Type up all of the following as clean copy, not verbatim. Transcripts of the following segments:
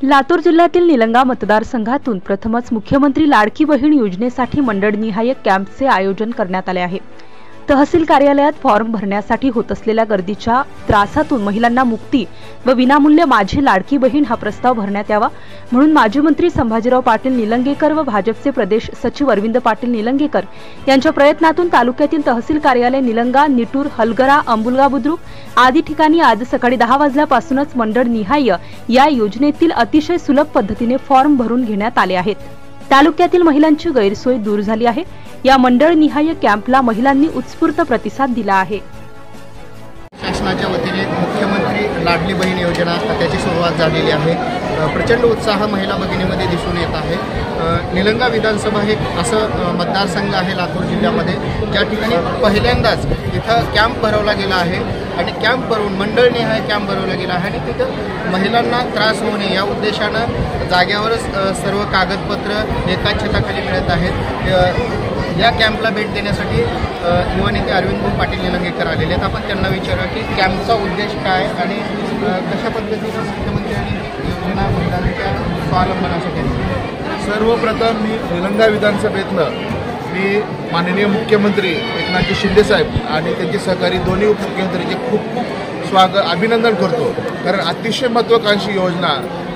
लातूर जिल्ह्यातील निलंगा मतदारसंघातून प्रथमच मुख्यमंत्री लाडकी बहीण योजनेसाठी मंडळनिहाय कॅम्पचे आयोजन करण्यात आले आहे। तहसील कार्यालयात फॉर्म भरण्यासाठी होत असलेल्या गर्दीच्या त्रासातून महिलांना मुक्ती व विनामूल्य माझी लाडकी बहीण हा प्रस्ताव भरण्यात यावा म्हणून माजी मंत्री संभाजीराव पाटील निलंगेकर व भाजपचे प्रदेश सचिव अरविंद पाटील निलंगेकर यांच्या प्रयत्नातून तालुक्यातील तहसील कार्यालय निलंगा, निटूर, हलगरा, अंबुलगा बुद्रुक आदी ठिकाणी आज सकाळी 10 वाजल्यापासूनच मंडळनिहाय या योजनेतील अतिशय सुलभ पद्धतीने फॉर्म भरून घेण्यात आले आहेत। तालुक्यातील महिलांची गैरसोय दूर झाली आहे। या मंडळनिहाय कॅम्पला महिलांनी उत्स्फूर्त प्रतिसाद दिला आहे। शासनाच्या वतीने मुख्यमंत्री लाडली बहीण योजना त्याची सुरुवात झालेली आहे। प्रचंड उत्साह महिला भगिनीमध्ये दिसून येत आहे। निलंगा विधानसभा हे असं मतदारसंघ आहे लातूर जिल्ह्यामध्ये ज्या ठिकाणी पहिल्यांदाच इथं कॅम्प भरवला गेला आहे आणि कॅम्प भरून मंडळनिहाय कॅम्प भरवला गेला आहे आणि तिथं महिलांना त्रास होऊ नये या उद्देशानं जाग्यावरच सर्व कागदपत्र एकाच छताखाली मिळत आहेत। या कॅम्पला भेट देण्यासाठी युवा नेते अरविंद पाटील निलंगेकर आलेले आहेत। आपण त्यांना विचारूया की कॅम्पचा उद्देश काय आणि कशा पद्धतीनं मुख्यमंत्र्यांनी योजना महिलांच्या स्वावलंबनासाठी। सर्वप्रथम मी निलंगा विधानसभेतनं माननीय मुख्यमंत्री एकनाथ शिंदे साहेब आणि त्यांचे सहकारी दोन्ही उपमुख्यमंत्र्यांचे खूप अभिनंदन करतो। कारण अतिशय महत्त्वाकांक्षी योजना,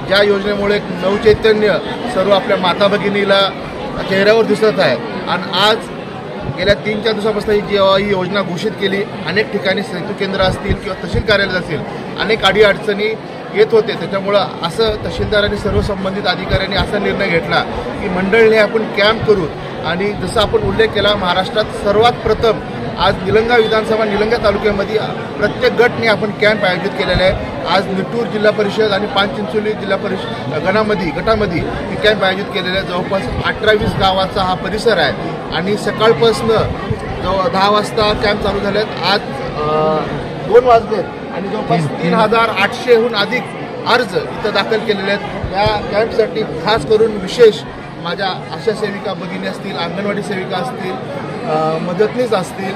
ज्या योजनेमुळे नवचैतन्य सर्व आपल्या माता भगिनीला चेहऱ्यावर दिसत आहे आणि आज गेल्या 3-4 दिवसापासून जेव्हा ही योजना घोषित केली, अनेक ठिकाणी सेतू केंद्र असतील किंवा तहसील कार्यालय असतील अनेक अडीअडचणी येत होते। त्याच्यामुळं असं तहसीलदार आणि सर्व संबंधित अधिकाऱ्यांनी असा निर्णय घेतला की मंडळने आपण कॅम्प करू आणि जसं आपण उल्लेख केला महाराष्ट्रात सर्वात प्रथम आज निलंगा विधानसभा निलंगा तालुक्यामध्ये प्रत्येक गटने आपण कॅम्प आयोजित केलेले आहे। आज निटूर जिल्हा परिषद आणि पानचिंचोली जिल्हा परिषद गटामध्ये हे कॅम्प आयोजित केलेले आहे। जवळपास 18-20 गावाचा हा परिसर आहे आणि सकाळपासनं 10 वाजता कॅम्प चालू झाले आहेत। आज 2 वाजले आणि जवळपास 3800हून अधिक अर्ज इथं दाखल केलेले आहेत। या कॅम्पसाठी खास करून विशेष माझ्या आशा सेविका भगिनी असतील, अंगणवाडी सेविका असतील, मदतनीस असतील,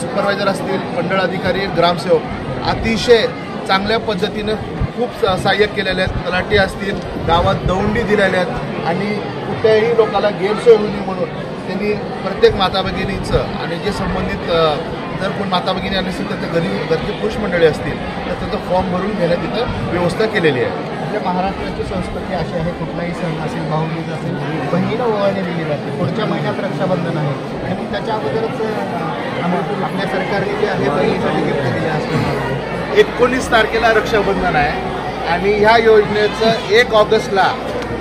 सुपरवायझर असतील, मंडळ अधिकारी, ग्रामसेवक अतिशय चांगल्या पद्धतीनं खूप सहाय्य केलेले आहेत। तलाठी असतील, गावात दौंडी दिलेल्या आहेत आणि कुठल्याही लोकांना गैरसोय होऊ नये म्हणून त्यांनी प्रत्येक माता भगिनीचं आणि जे संबंधित जर कोण माता भगिनी आली असेल तर घरचे पुरुष मंडळी असतील तर त्याचं फॉर्म भरून घेण्यात इथं व्यवस्था केलेली आहे। म्हणजे महाराष्ट्राची संस्कृती अशी आहे, कुठलाही सण असेल, भाऊबीज असेल, बहिणीला ओवाळणी दिली जाते। पुढच्या महिन्यात रक्षाबंधन आहे आणि त्याच्या अगोदरच आपल्या सरकारने जे आहे बहिणीसाठी गिफ्ट दिले असतात। 19 तारखेला रक्षाबंधन आहे आणि ह्या योजनेचं 1 ऑगस्टला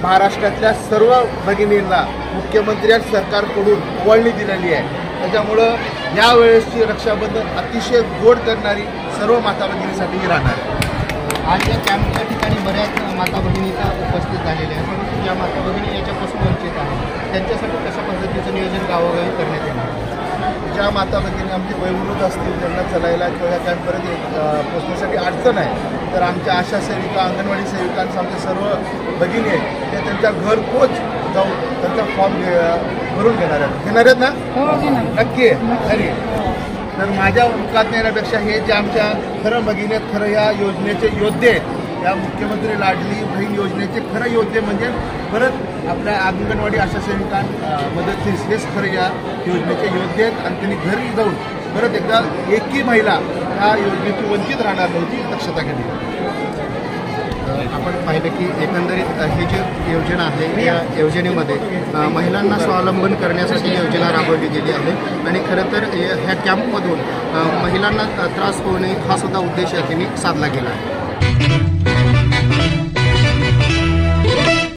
महाराष्ट्रातल्या सर्व भगिनींना मुख्यमंत्री सरकारकडून ओवाळणी दिलेली आहे। त्याच्यामुळं यावेळेसची रक्षाबंधन अतिशय गोड करणारी सर्व माता भगिनीसाठी राहणार आहे। आज या कॅम्पच्या ठिकाणी बऱ्याच माता भगिनीचा उपस्थित झालेल्या आहेत, परंतु ज्या माता भगिनी याच्यापासून वंचित आहेत त्यांच्यासाठी कशा पद्धतीचं नियोजन गावोगावी करण्यात येणार। ज्या माता भगिनी आमचे वयोवृद्ध असतील त्यांना चलायला किंवा या कॅम्पपर्यंत पोचण्यासाठी अडचण आहे तर आमच्या आशा सेविका, अंगणवाडी सेविकांचं आमचे सर्व भगिनी आहेत ते त्यांच्या घरपोच जाऊन त्यांचा फॉर्म भरून घेणार आहेत ना? नक्की आहे। तर माझ्या मुखात येण्यापेक्षा हे जे आमच्या खरं भगिनी आहेत, खरं या योजनेचे योद्धे आहेत, या मुख्यमंत्री लाडली बहीण योजनेचे खरं योद्धे म्हणजे परत आपल्या अंगणवाडी आशा सेविका, मदतनीस हेच खरं या योजनेचे योद्धे आहेत आणि त्यांनी घरी जाऊन परत एकदा एकही महिला या योजनेची वंचित राहणार नव्हती दक्षता घेतली। आपण पाहिलं की एकंदरीत ही जी योजना आहे या योजनेमध्ये महिलांना स्वावलंबन करण्यासाठी योजना राबवली गेली आहे आणि खरं तर ह्या कॅम्पमधून महिलांना त्रास होऊ नये हा सुद्धा उद्देश या ठिकाणी साधला गेला आहे।